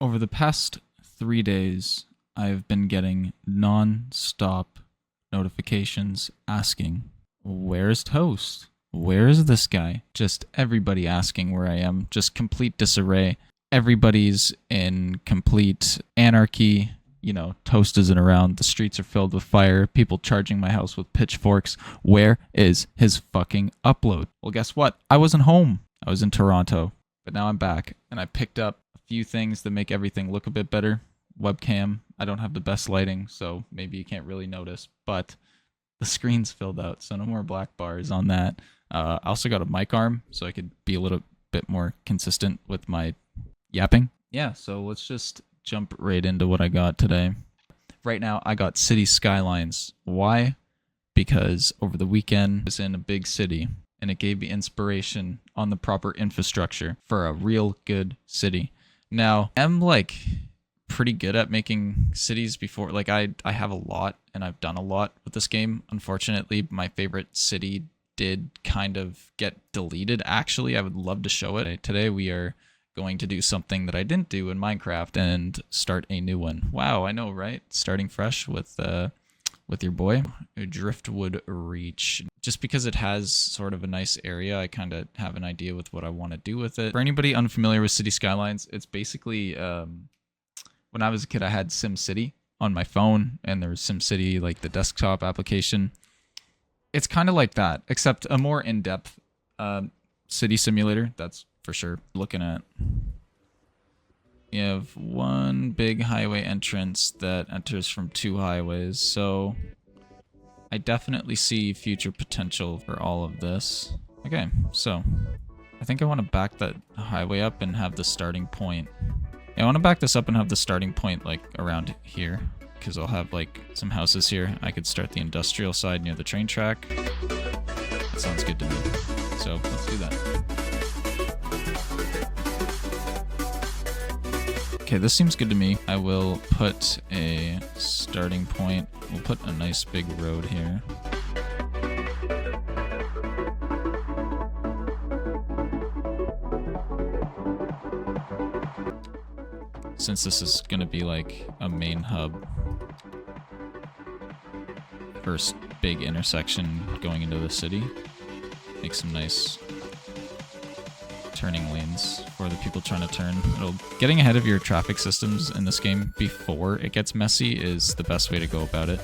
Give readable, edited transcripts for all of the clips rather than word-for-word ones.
Over the past 3 days, I've been getting non-stop notifications asking, where's Toast? Where is this guy? Just everybody asking where I am. Just complete disarray. Everybody's in complete anarchy. You know, Toast isn't around. The streets are filled with fire. People charging my house with pitchforks. Where is his fucking upload? Well, guess what? I wasn't home. I was in Toronto. But now I'm back, and I picked up a few things that make everything look a bit better. Webcam. I don't have the best lighting, so maybe you can't really notice. But the screen's filled out, so no more black bars on that. I also got a mic arm, so I could be a little bit more consistent with my yapping. Yeah, so let's just jump right into what I got today. Right now, I got City Skylines. Why? Because over the weekend, I was in a big city, and it gave me inspiration on the proper infrastructure for a real good city. Now, I'm pretty good at making cities before. I have a lot, and I've done a lot with this game. Unfortunately, my favorite city did kind of get deleted. Actually, I would love to show it. Today we are going to do something that I didn't do in Minecraft and start a new one. Wow, I know, right? Starting fresh with your boy. Driftwood Reach. Just because it has sort of a nice area, I kind of have an idea with what I want to do with it. For anybody unfamiliar with City Skylines, it's basically when I was a kid, I had SimCity on my phone, and there was SimCity, like the desktop application. It's kind of like that, except a more in-depth city simulator, that's for sure. Looking at, you have one big highway entrance that enters from two highways, so I definitely see future potential for all of this. Okay, so I think I want to back that highway up and have the starting point. Yeah, I want to back this up and have the starting point like around here, because I'll have like some houses here. I could start the industrial side near the train track. That sounds good to me. So let's do that. Okay, this seems good to me. I will put a starting point. We'll put a nice big road here. Since this is going to be like a main hub. First big intersection going into the city. Make some nice turning lanes for the people trying to turn. Getting ahead of your traffic systems in this game before it gets messy is the best way to go about it.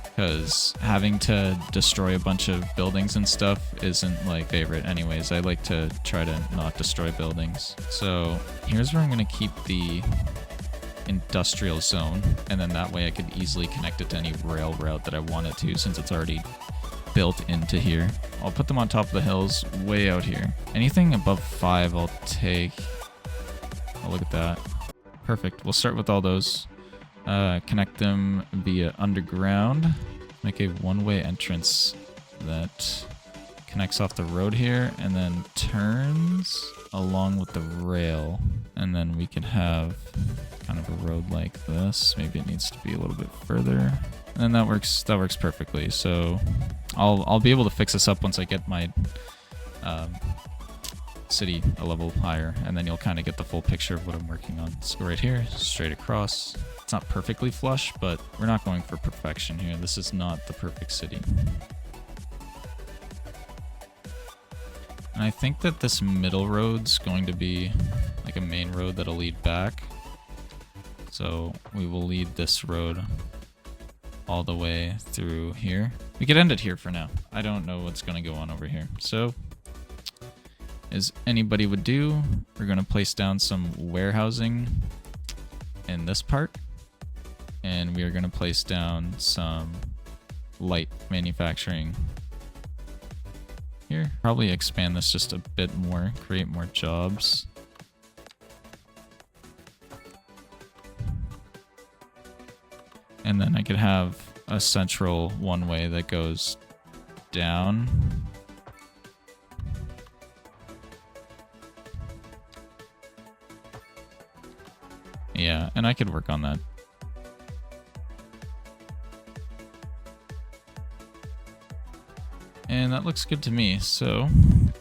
Because having to destroy a bunch of buildings and stuff isn't like favorite anyways. I like to try to not destroy buildings. So here's where I'm going to keep the industrial zone, and then that way I could easily connect it to any rail route that I want it to, since it's already built into here. I'll put them on top of the hills way out here. Anything above 5 I'll take. Oh, look at that. Perfect. We'll start with all those. Connect them via underground. Make a one-way entrance that connects off the road here and then turns along with the rail. And then we can have kind of a road like this. Maybe it needs to be a little bit further. And then that works perfectly. So I'll be able to fix this up once I get my city a level higher, and then you'll kind of get the full picture of what I'm working on. Let's go right here, straight across. It's not perfectly flush, but we're not going for perfection here. This is not the perfect city. And I think that this middle road's going to be like a main road that'll lead back. So we will lead this road all the way through here. We could end it here for now. I don't know what's going to go on over here. So, as anybody would do, we're going to place down some warehousing in this part. And we are going to place down some light manufacturing here. Probably expand this just a bit more, create more jobs. And then I could have a central one-way that goes down. Yeah, and I could work on that. And that looks good to me. So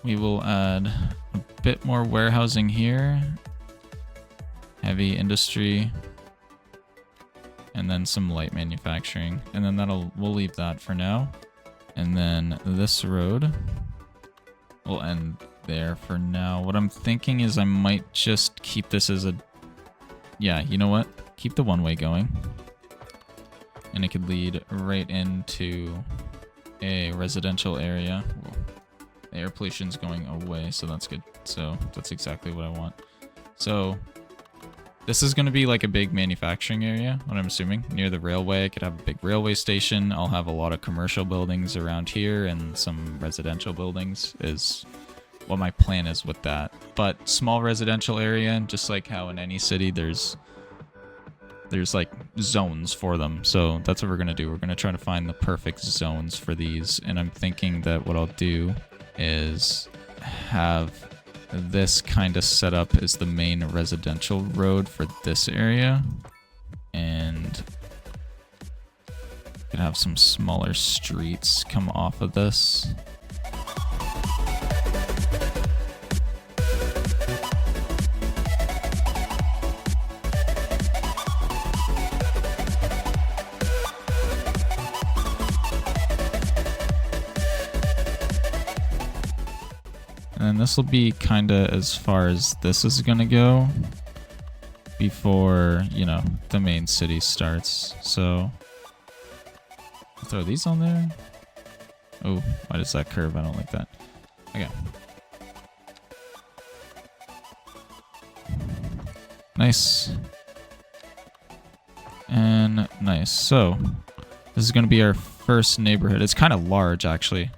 we will add a bit more warehousing here. heavy industry, and then some light manufacturing. And then we'll leave that for now. And then this road will end there for now. What I'm thinking is I might just keep this as a... Yeah, you know what? Keep the one-way going. And it could lead right into a residential area. Well, the air pollution's going away, so that's good. So that's exactly what I want. So this is going to be like a big manufacturing area, what I'm assuming. Near the railway, I could have a big railway station. I'll have a lot of commercial buildings around here and some residential buildings is what my plan is with that. But small residential area, just like how in any city there's like zones for them. So that's what we're going to do. We're going to try to find the perfect zones for these. And I'm thinking that what I'll do is have this kind of set up as the main residential road for this area. And could have some smaller streets come off of this. And this will be kind of as far as this is going to go before, you know, the main city starts. So I'll throw these on there. Oh, why does that curve? I don't like that. Okay. Nice. And nice. So this is going to be our first neighborhood. It's kind of large, actually.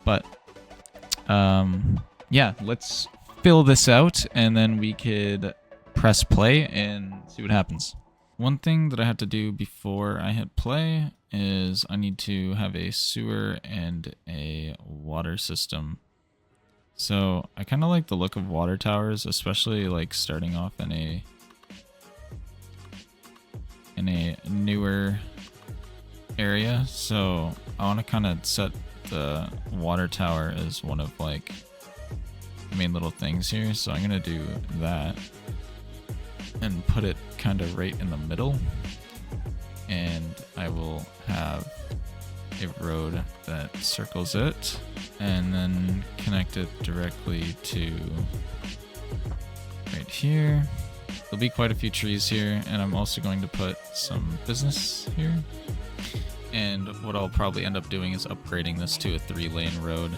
But yeah, let's fill this out and then we could press play and see what happens. One thing that I had to do before I hit play is I need to have a sewer and a water system. So I kind of like the look of water towers, especially like starting off in a newer area. So I want to kind of set the water tower as one of like the main little things here. So I'm gonna do that and put it kind of right in the middle, and I will have a road that circles it and then connect it directly to right here. There'll be quite a few trees here, and I'm also going to put some business here. And what I'll probably end up doing is upgrading this to a 3-lane road.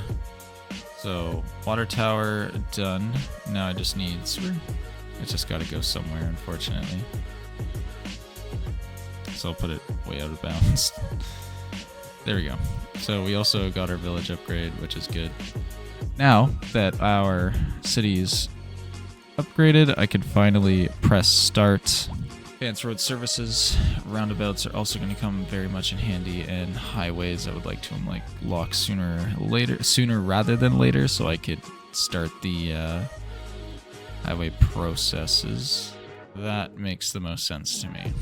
So water tower done. Now I just need sewer. It's just got to go somewhere, unfortunately. So I'll put it way out of bounds. There we go. So we also got our village upgrade, which is good. Now that our city's upgraded, I can finally press start. Advanced road services, roundabouts are also going to come very much in handy, and highways I would like to like lock sooner rather than later, so I could start the highway processes. That makes the most sense to me.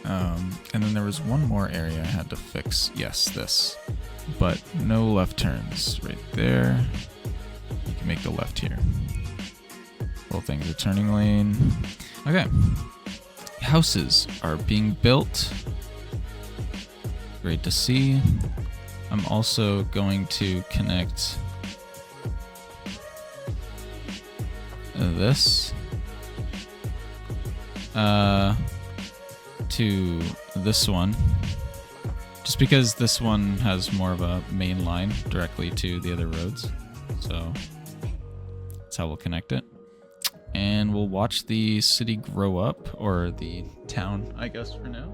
And then there was one more area I had to fix. Yes, this. But no left turns right there. You can make the left here. Whole thing's a turning lane. Okay. Houses are being built. Great to see. I'm also going to connect this to this one, just because this one has more of a main line directly to the other roads. So that's how we'll connect it. And we'll watch the city grow up, or the town, I guess, for now.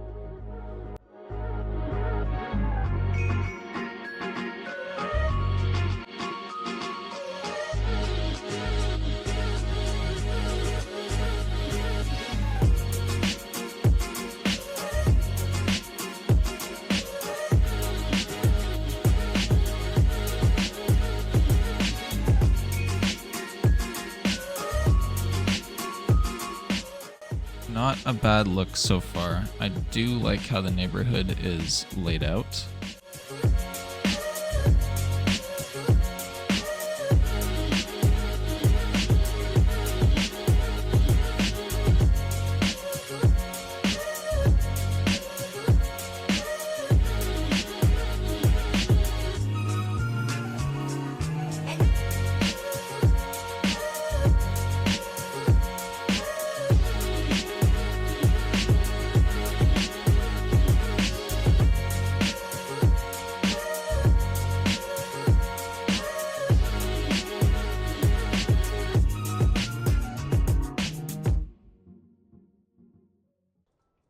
Not a bad look so far. I do like how the neighborhood is laid out.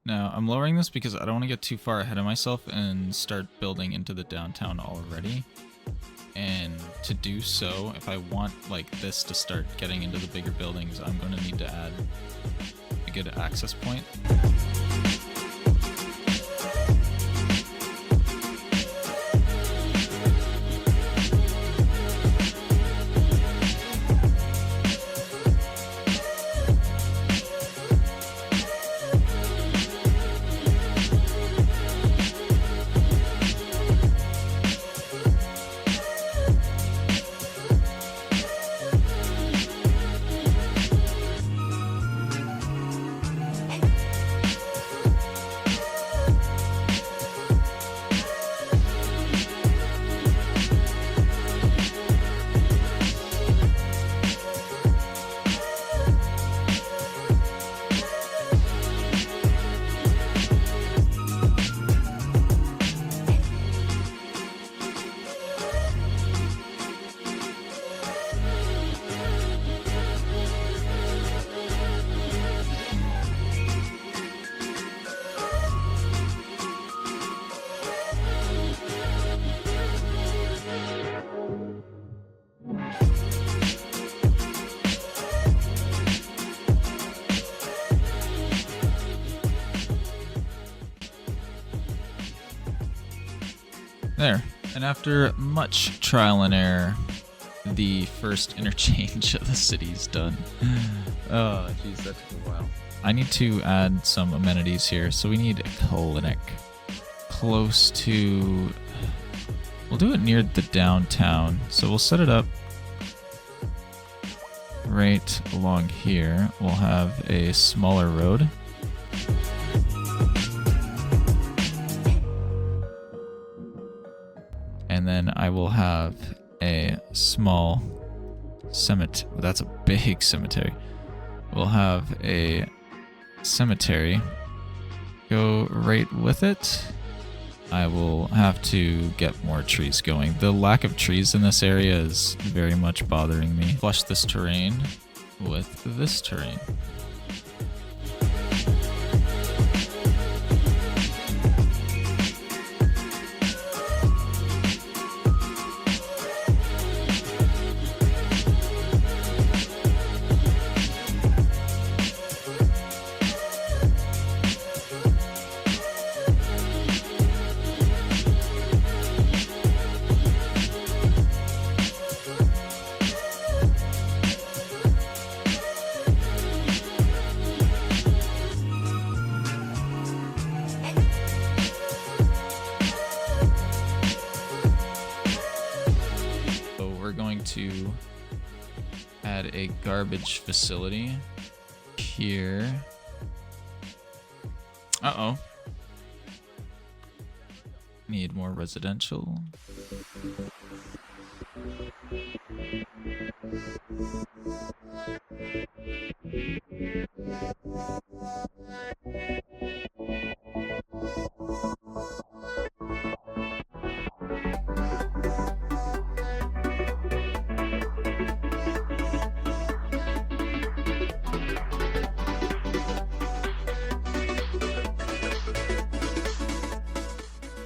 Now, I'm lowering this because I don't want to get too far ahead of myself and start building into the downtown already. And to do so, if I want like this to start getting into the bigger buildings, I'm going to need to add a good access point. There. And after much trial and error, the first interchange of the city's done. Oh, jeez, that took a while. I need to add some amenities here. So we need a clinic close to... We'll do it near the downtown. So we'll set it up right along here. We'll have a smaller road. And then I will have a small cemetery. That's a big cemetery. We'll have a cemetery go right with it. I will have to get more trees going. The lack of trees in this area is very much bothering me. Flush this terrain with this terrain. To add a garbage facility here. Uh-oh. Need more residential.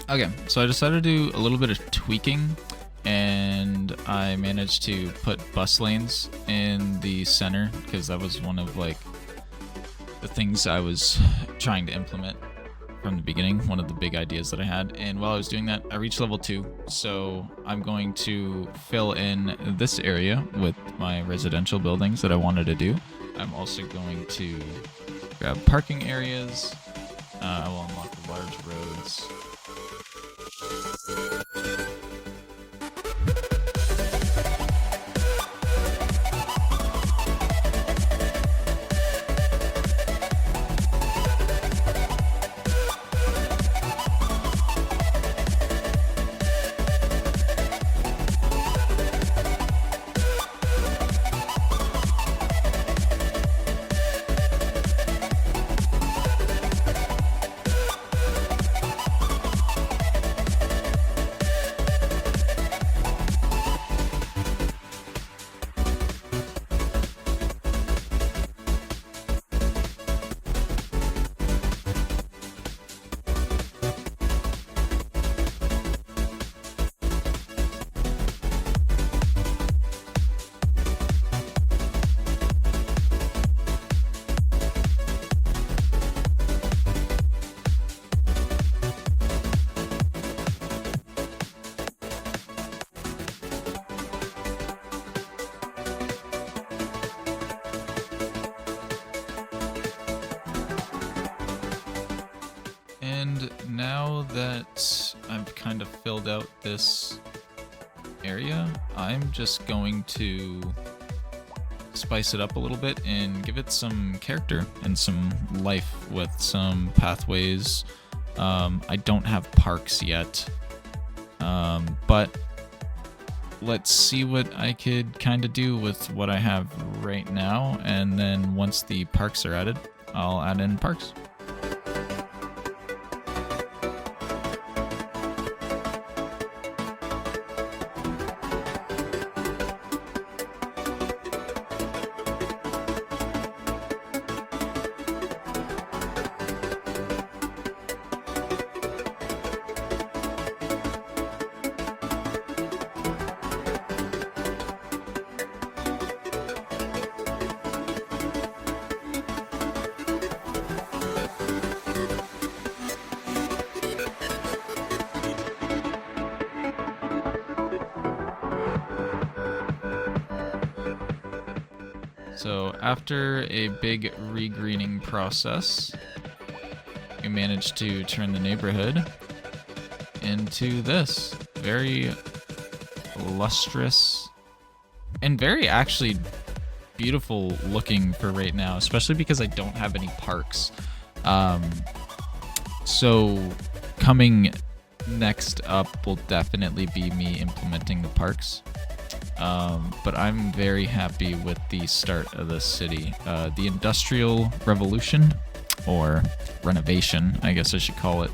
Okay, so I decided to do a little bit of tweaking, and I managed to put bus lanes in the center because that was one of like the things I was trying to implement from the beginning, one of the big ideas that I had. And while I was doing that, I reached level 2, so I'm going to fill in this area with my residential buildings that I wanted to do. I'm also going to grab parking areas. I will unlock the large roads. that I've kind of filled out this area, I'm just going to spice it up a little bit and give it some character and some life with some pathways. I don't have parks yet, but let's see what I could kind of do with what I have right now, and then once the parks are added, I'll add in parks. So after a big regreening process, we managed to turn the neighborhood into this very lustrous and very actually beautiful looking for right now, especially because I don't have any parks. So coming next up will definitely be me implementing the parks. But I'm very happy with the start of the city. The Industrial Revolution, or renovation, I guess I should call it,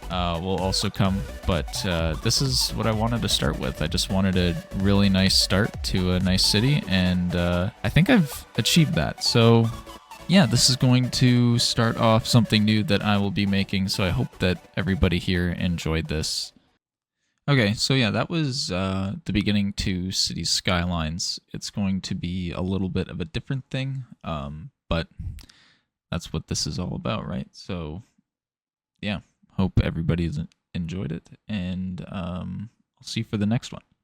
will also come. But this is what I wanted to start with. I just wanted a really nice start to a nice city, and I think I've achieved that. So yeah, this is going to start off something new that I will be making, so I hope that everybody here enjoyed this. Okay, so yeah, that was the beginning to City Skylines. It's going to be a little bit of a different thing, but that's what this is all about, right? So yeah, hope everybody's enjoyed it, and I'll see you for the next one.